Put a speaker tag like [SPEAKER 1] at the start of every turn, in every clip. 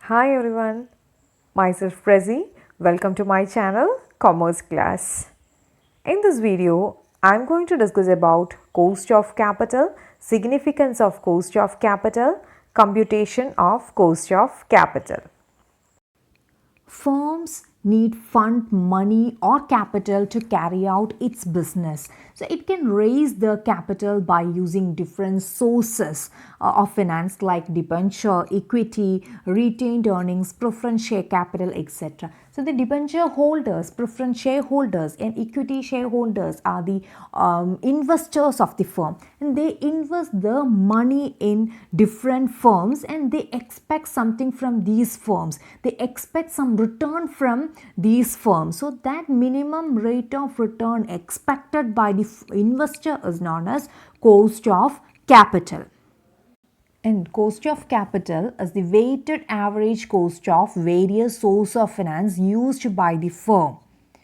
[SPEAKER 1] Hi everyone, myself Prezi. Welcome to my channel Commerce Class. In this video, I'm going to discuss about cost of capital, significance of cost of capital, computation of cost of capital.
[SPEAKER 2] Firms need fund money or capital to carry out its business. So it can raise the capital by using different sources of finance like debenture, equity, retained earnings, preference share capital, etc. So the debenture holders, preference shareholders, and equity shareholders are the investors of the firm, and they invest the money in different firms, and they expect something from these firms. They expect some return from these firms. So that minimum rate of return expected by the investor is known as cost of capital. And cost of capital is the weighted average cost of various sources of finance used by the firm.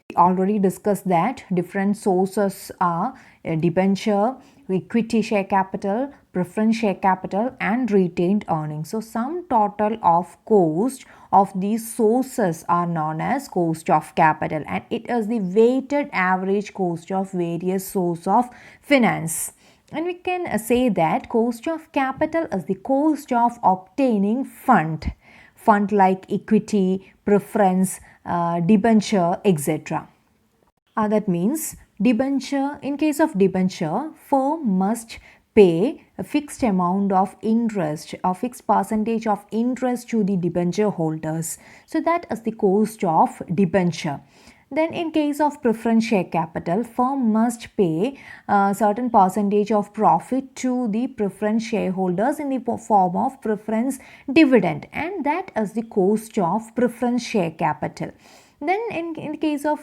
[SPEAKER 2] We already discussed that different sources are debenture, equity share capital, preference share capital, and retained earnings. So sum total of cost of these sources are known as cost of capital, and it is the weighted average cost of various sources of finance. And we can say that cost of capital is the cost of obtaining fund like equity, preference, debenture, etc. That means debenture, in case of debenture, firm must pay a fixed amount of interest, a fixed percentage of interest to the debenture holders. So that is the cost of debenture. Then in case of preference share capital, firm must pay a certain percentage of profit to the preference shareholders in the form of preference dividend, and that is the cost of preference share capital. Then in case of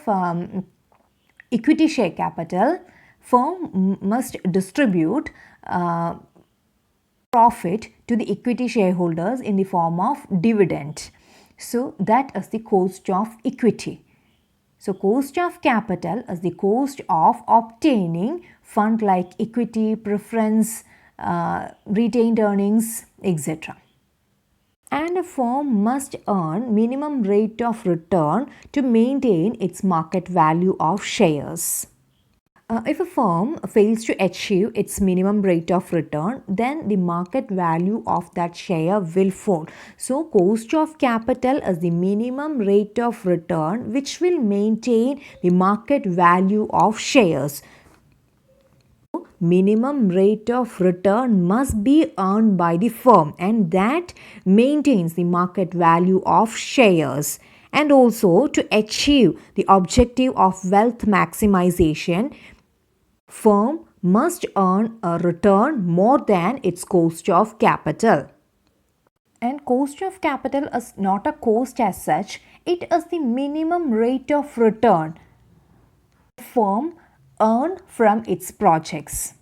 [SPEAKER 2] equity share capital, firm must distribute profit to the equity shareholders in the form of dividend. So that is the cost of equity. So cost of capital is the cost of obtaining fund like equity, preference, retained earnings, etc. And a firm must earn minimum rate of return to maintain its market value of shares. If a firm fails to achieve its minimum rate of return, then the market value of that share will fall. So, cost of capital is the minimum rate of return which will maintain the market value of shares. Minimum rate of return must be earned by the firm, and that maintains the market value of shares. And also, to achieve the objective of wealth maximization, firm must earn a return more than its cost of capital. And cost of capital is not a cost as such, it is the minimum rate of return firm earn from its projects.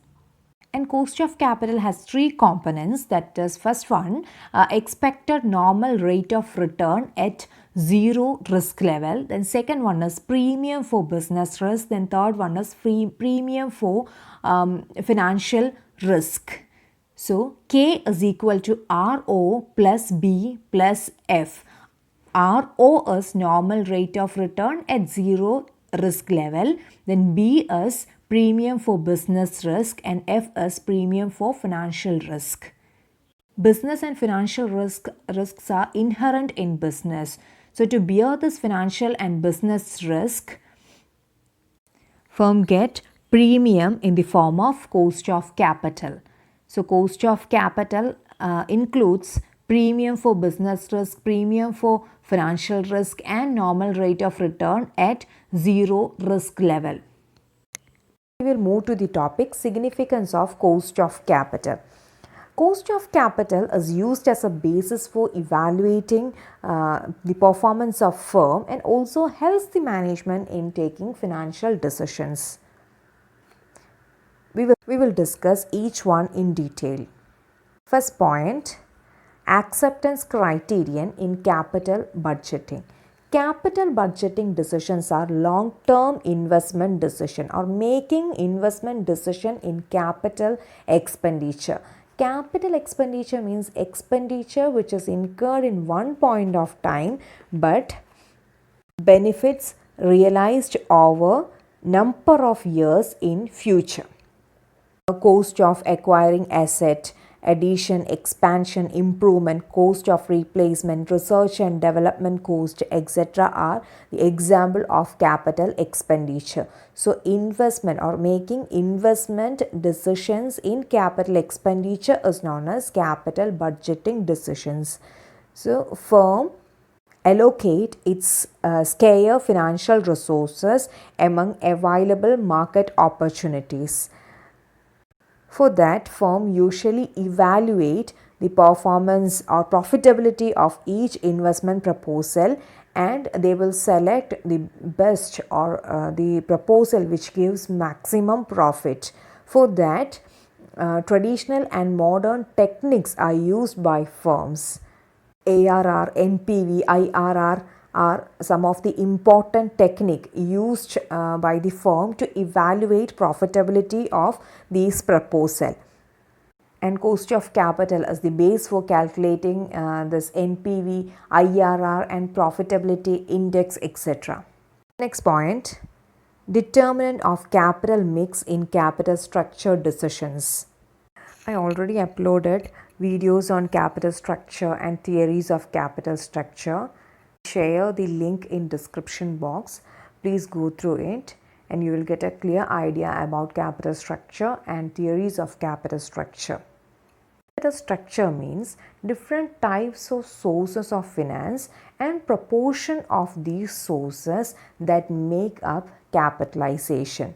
[SPEAKER 2] And cost of capital has three components. That is, first one, expected normal rate of return at zero risk level. Then second one is premium for business risk. Then third one is premium for financial risk. So K is equal to RO plus B plus F. RO is normal rate of return at zero risk level. Then B is premium for business risk, and F is premium for financial risk. Business and financial risks are inherent in business. So to bear this financial and business risk, firm get premium in the form of cost of capital. So cost of capital includes premium for business risk, premium for financial risk, and normal rate of return at zero risk level.
[SPEAKER 1] We will move to the topic significance of cost of capital. Cost of capital is used as a basis for evaluating the performance of firm and also helps the management in taking financial decisions. We will discuss each one in detail. First point, acceptance criterion in capital budgeting. Capital budgeting decisions are long-term investment decision or making investment decision in capital expenditure. Capital expenditure means expenditure which is incurred in one point of time but benefits realized over number of years in future. Cost of acquiring asset, addition, expansion, improvement, cost of replacement, research and development cost, etc. are the example of capital expenditure. So investment or making investment decisions in capital expenditure is known as capital budgeting decisions. So firm allocate its scarce financial resources among available market opportunities. For that, firm usually evaluate the performance or profitability of each investment proposal, and they will select the best or the proposal which gives maximum profit. For that, traditional and modern techniques are used by firms. ARR, NPV, IRR are some of the important technique used by the firm to evaluate profitability of these proposal. And cost of capital is the base for calculating this NPV, IRR and profitability index, etc. Next point, determinant of capital mix in capital structure decisions. I already uploaded videos on capital structure and theories of capital structure. Share the link in description box. Please go through it and you will get a clear idea about capital structure and theories of capital structure. Capital structure means different types of sources of finance and proportion of these sources that make up capitalization.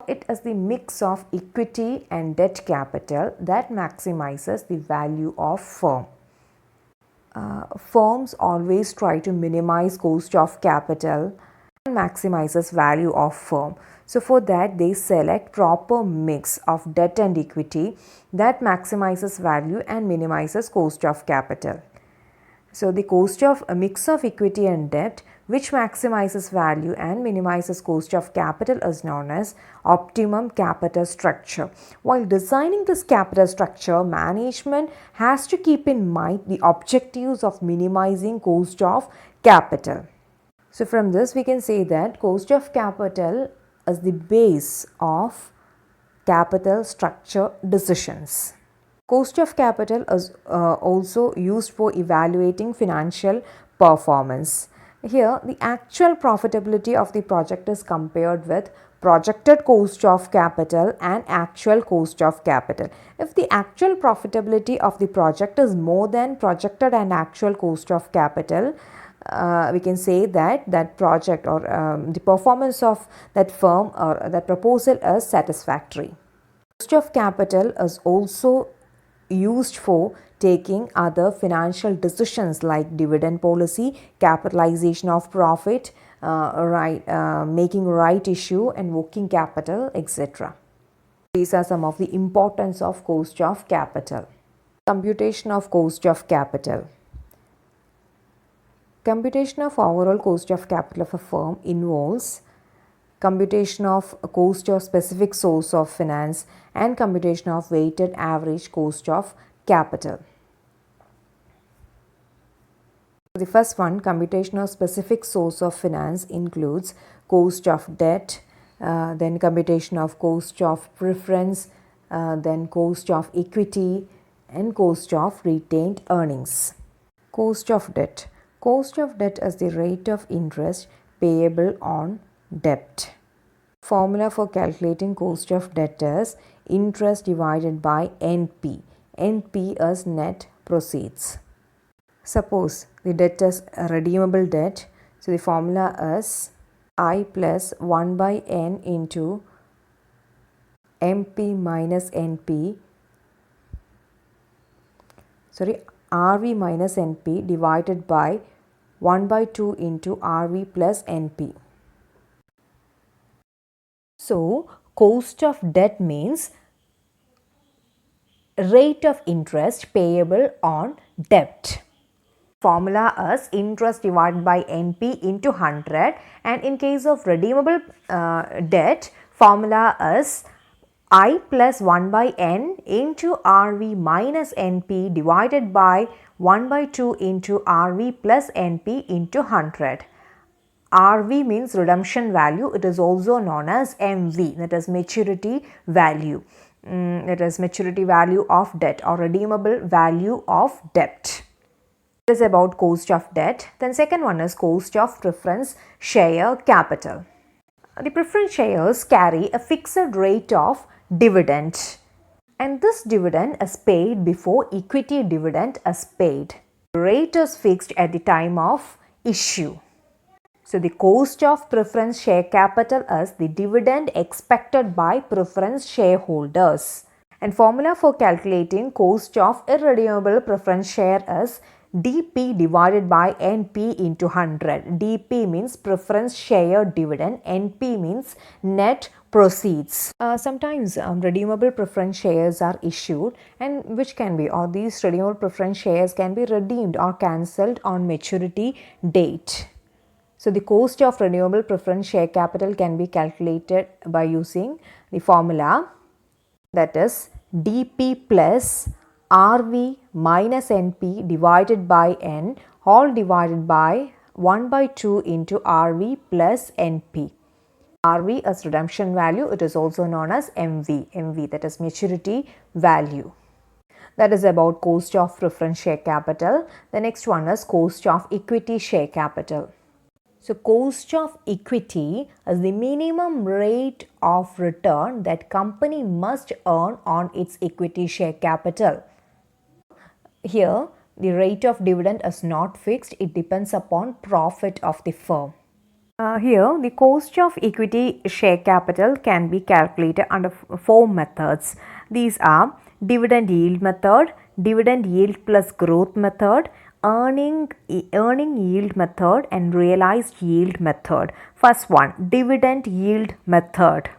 [SPEAKER 1] It is the mix of equity and debt capital that maximizes the value of firm. Firms always try to minimize cost of capital and maximizes value of firm. So for that they select proper mix of debt and equity that maximizes value and minimizes cost of capital. So the cost of a mix of equity and debt which maximizes value and minimizes cost of capital is known as optimum capital structure. While designing this capital structure, management has to keep in mind the objectives of minimizing cost of capital. So from this we can say that cost of capital is the base of capital structure decisions. Cost of capital is also used for evaluating financial performance. Here, the actual profitability of the project is compared with projected cost of capital and actual cost of capital. If the actual profitability of the project is more than projected and actual cost of capital, we can say that that project or the performance of that firm or that proposal is satisfactory. Cost of capital is also used for taking other financial decisions like dividend policy, capitalization of profit, making right issue and working capital, etc. These are some of the importance of cost of capital. Computation of cost of capital. Computation of overall cost of capital of a firm involves computation of cost of specific source of finance and computation of weighted average cost of capital. The first one, computation of specific source of finance, includes cost of debt, then computation of cost of preference, then cost of equity and cost of retained earnings. Cost of debt. Cost of debt is the rate of interest payable on debt. Formula for calculating cost of debt is interest divided by NP. NP is net proceeds. Suppose the debt is a redeemable debt. So the formula is I plus 1 by N into MP minus NP. RV minus NP divided by 1 by 2 into RV plus NP. So, cost of debt means rate of interest payable on debt. Formula is interest divided by NP into 100, and in case of redeemable debt, formula is I plus 1 by n into RV minus NP divided by 1 by 2 into RV plus NP into 100. RV means redemption value. It is also known as MV, that is maturity value. It is maturity value of debt or redeemable value of debt. It is about cost of debt. Then second one is cost of preference share capital. The preference shares carry a fixed rate of dividend, and this dividend is paid before equity dividend is paid. The rate is fixed at the time of issue. So the cost of preference share capital is the dividend expected by preference shareholders. And formula for calculating cost of irredeemable preference share is DP divided by NP into 100. DP means preference share dividend, NP means net proceeds. Sometimes redeemable preference shares are issued, and which can be, or these redeemable preference shares can be redeemed or cancelled on maturity date. So the cost of redeemable preference share capital can be calculated by using the formula, that is dP plus RV minus NP divided by N, all divided by 1 by 2 into RV plus NP. RV is redemption value. It is also known as MV. MV, that is maturity value. That is about cost of preference share capital. The next one is cost of equity share capital. So cost of equity is the minimum rate of return that company must earn on its equity share capital. Here, the rate of dividend is not fixed. It depends upon profit of the firm. Here, the cost of equity share capital can be calculated under four methods. These are dividend yield method, dividend yield plus growth method, earning yield method, and realized yield method. First one, dividend yield method.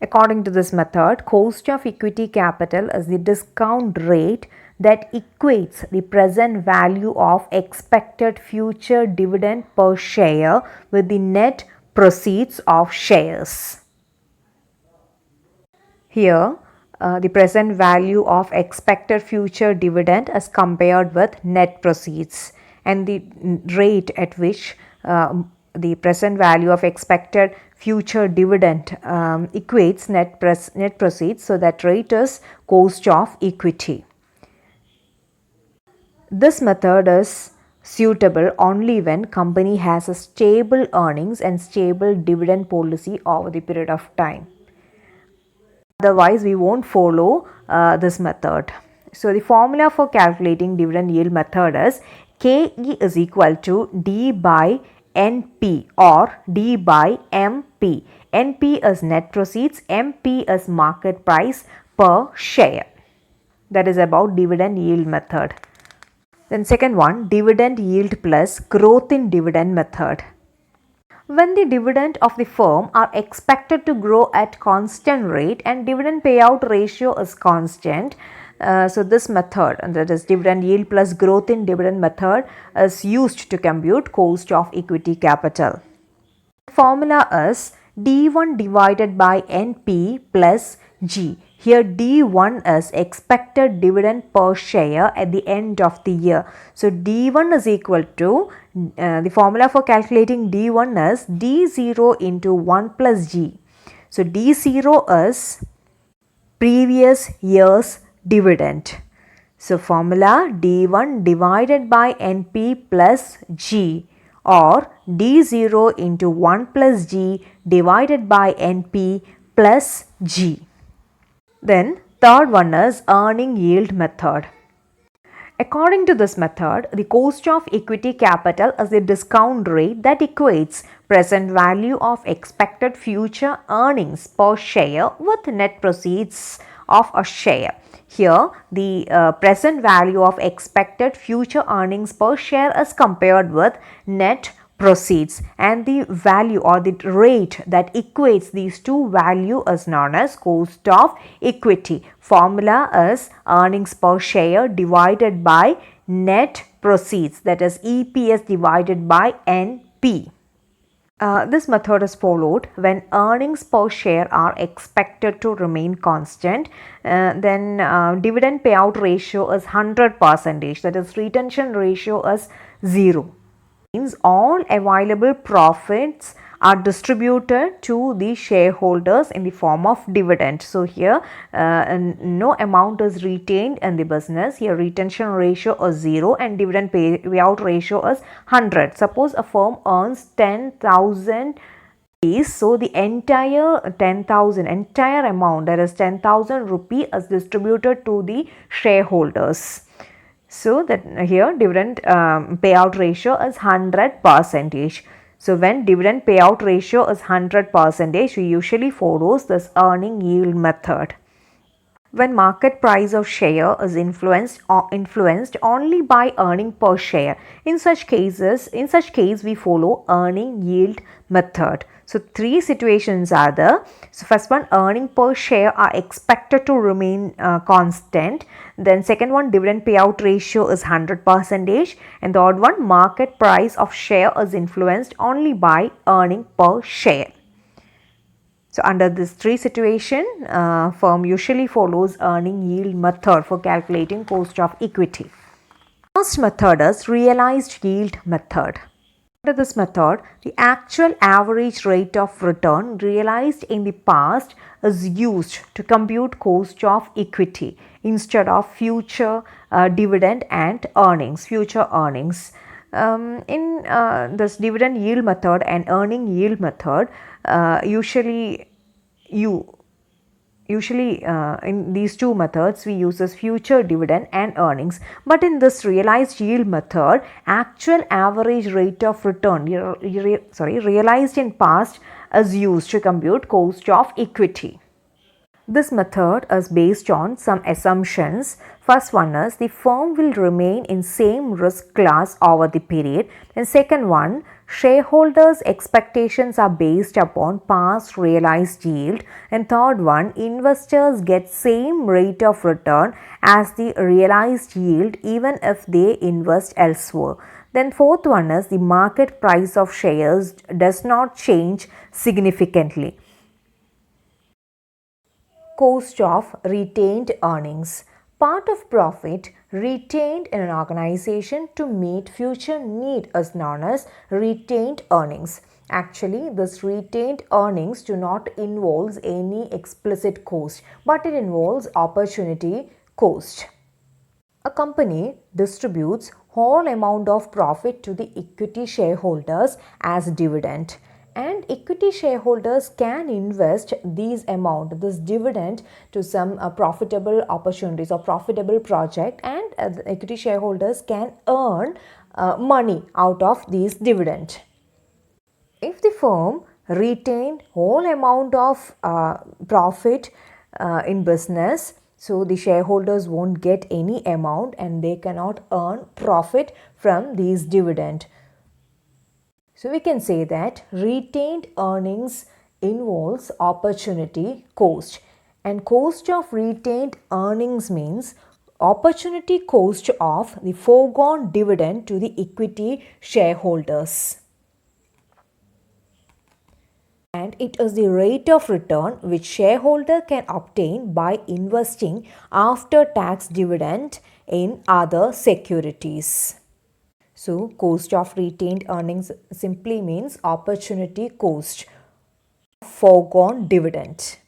[SPEAKER 1] According to this method, cost of equity capital is the discount rate that equates the present value of expected future dividend per share with the net proceeds of shares. Here, the present value of expected future dividend is compared with net proceeds, and the rate at which the present value of expected future dividend equates net proceeds, so that rate is cost of equity. This method is suitable only when company has a stable earnings and stable dividend policy over the period of time. Otherwise, we won't follow this method. So, the formula for calculating dividend yield method is KE is equal to D by NP or D by MP. NP is net proceeds, MP is market price per share. That is about dividend yield method. Then second one, dividend yield plus growth in dividend method. When the dividend of the firm are expected to grow at constant rate and dividend payout ratio is constant, so this method, that is dividend yield plus growth in dividend method, is used to compute cost of equity capital. The formula is D1 divided by NP plus G. Here D1 is expected dividend per share at the end of the year. So D1 is equal to, the formula for calculating D1 is D0 into 1 plus G. So D0 is previous year's dividend. So formula D1 divided by NP plus G, or D0 into 1 plus G divided by NP plus G. Then third one is earning yield method. According to this method, the cost of equity capital is the discount rate that equates present value of expected future earnings per share with net proceeds of a share. Here, the present value of expected future earnings per share is compared with net proceeds, and the value or the rate that equates these two values is known as cost of equity. Formula is earnings per share divided by net proceeds, that is EPS divided by NP. This method is followed when earnings per share are expected to remain constant. Then dividend payout ratio is 100%, that is retention ratio is 0. Means all available profits are distributed to the shareholders in the form of dividend. So here no amount is retained in the business. Here retention ratio is 0 and dividend payout ratio is 100. Suppose a firm earns 10,000 rupees, so the entire entire amount, that is 10,000 rupee, is distributed to the shareholders. So that here dividend payout ratio is 100%. So when dividend payout ratio is 100%, we usually follows this earning yield method. When market price of share is influenced only by earning per share, in such case we follow earning yield method. So three situations are there. So first one, earning per share are expected to remain constant. Then second one, dividend payout ratio is 100%, and third one, market price of share is influenced only by earning per share. So under this three situation, firm usually follows earning yield method for calculating cost of equity. First method is realized yield method. Under this method, the actual average rate of return realized in the past is used to compute cost of equity instead of future dividend and earnings, future earnings. In this dividend yield method and earning yield method, usually in these two methods we use as future dividend and earnings, but in this realized yield method, actual average rate of return realized in past is used to compute cost of equity. This method is based on some assumptions. First one is the firm will remain in same risk class over the period. And second one, shareholders' expectations are based upon past realized yield. And third one, investors get same rate of return as the realized yield even if they invest elsewhere. Then fourth one is the market price of shares does not change significantly. Cost of retained earnings. Part of profit retained in an organization to meet future need is known as retained earnings. Actually, this retained earnings do not involve any explicit cost, but it involves opportunity cost. A company distributes whole amount of profit to the equity shareholders as dividend, and equity shareholders can invest this dividend to some profitable opportunities or profitable project, and the equity shareholders can earn money out of this dividend. If the firm retained whole amount of profit in business, so the shareholders won't get any amount and they cannot earn profit from these dividend. So we can say that retained earnings involves opportunity cost, and cost of retained earnings means opportunity cost of the foregone dividend to the equity shareholders. And it is the rate of return which shareholder can obtain by investing after tax dividend in other securities. So cost of retained earnings simply means opportunity cost of foregone dividend.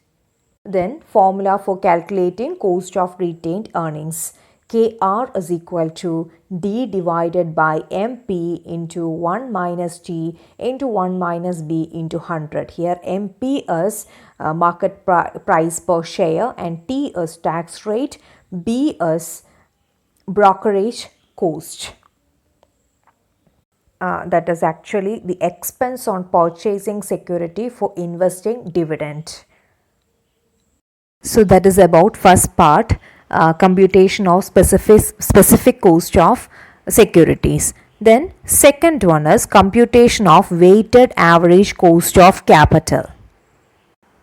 [SPEAKER 1] Then formula for calculating cost of retained earnings. KR is equal to D divided by MP into 1 minus T into 1 minus B into 100. Here MP is market price per share and T is tax rate, B is brokerage cost. That is actually the expense on purchasing security for investing dividend. So that is about first part, computation of specific cost of securities. Then second one is computation of weighted average cost of capital.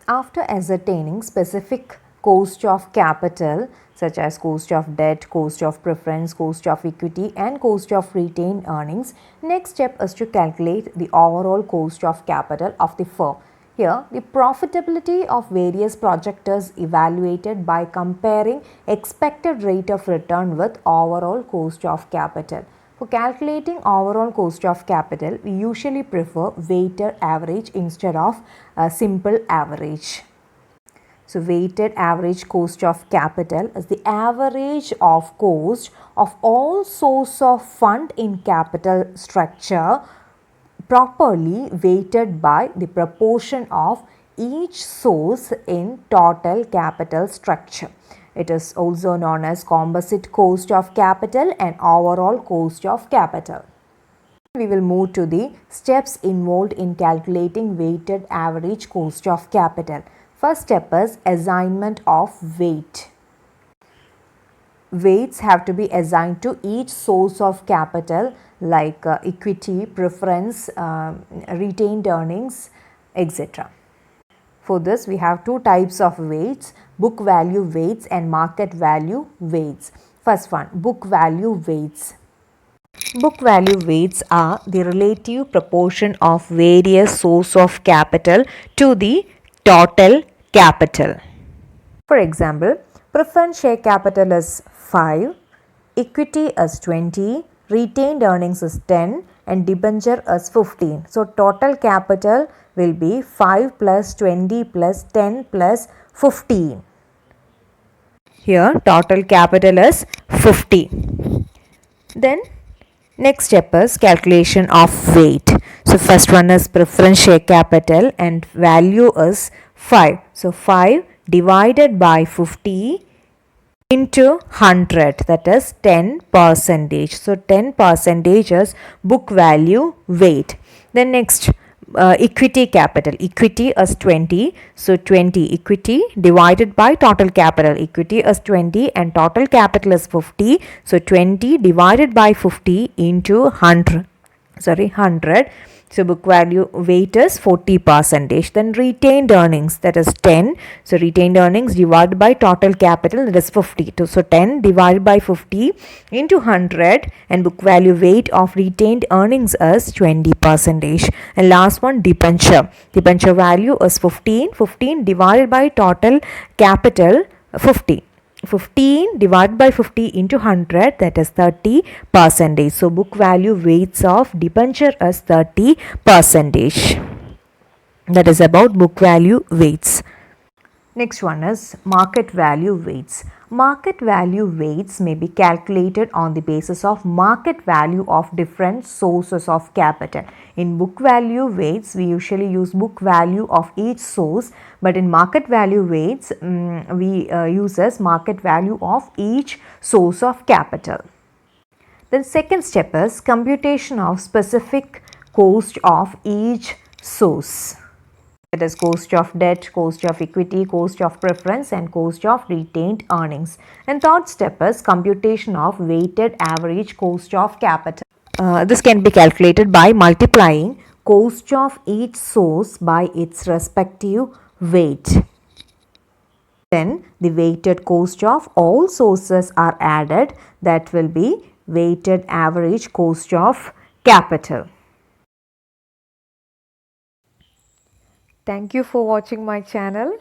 [SPEAKER 1] After ascertaining specific cost of capital, such as cost of debt, cost of preference, cost of equity, and cost of retained earnings. Next step is to calculate the overall cost of capital of the firm. Here, the profitability of various projects is evaluated by comparing expected rate of return with overall cost of capital. For calculating overall cost of capital, we usually prefer weighted average instead of a simple average. So, weighted average cost of capital is the average of cost of all source of fund in capital structure properly weighted by the proportion of each source in total capital structure. It is also known as composite cost of capital and overall cost of capital. We will move to the steps involved in calculating weighted average cost of capital. First step is assignment of weight. Weights have to be assigned to each source of capital like equity, preference, retained earnings, etc. For this, we have two types of weights, book value weights and market value weights. First one, book value weights. Book value weights are the relative proportion of various source of capital to the total capital. For example, preference share capital is 5, equity is 20, retained earnings is 10 and debenture is 15. So, total capital will be 5 plus 20 plus 10 plus 15. Here total capital is 50. Then next step is calculation of weight. So, first one is preference share capital and value is 5. So, 5 divided by 50 into 100, that is 10 percentage. So, 10 percentage is book value weight. Then next equity capital. Equity is 20. So, 20 equity divided by total capital. Equity is 20 and total capital is 50. So, 20 divided by 50 into 100. 100. So, book value weight is 40 percentage. Then retained earnings, that is 10. So, retained earnings divided by total capital, that is 50. So, 10 divided by 50 into 100 and book value weight of retained earnings is 20 percentage. And last one, debenture. Debenture value is 15. 15 divided by total capital 50. 15 divided by 50 into 100, that is 30 percentage. So, book value weights of debenture is 30 percentage. That is about book value weights. Next one is market value weights. Market value weights may be calculated on the basis of market value of different sources of capital. In book value weights, we usually use book value of each source, but in market value weights, we use as market value of each source of capital. The second step is computation of specific cost of each source. That is cost of debt, cost of equity, cost of preference and cost of retained earnings. And third step is computation of weighted average cost of capital. This can be calculated by multiplying cost of each source by its respective weight. Then the weighted cost of all sources are added, that will be weighted average cost of capital. Thank you for watching my channel.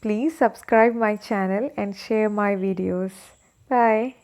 [SPEAKER 1] Please subscribe my channel and share my videos. Bye.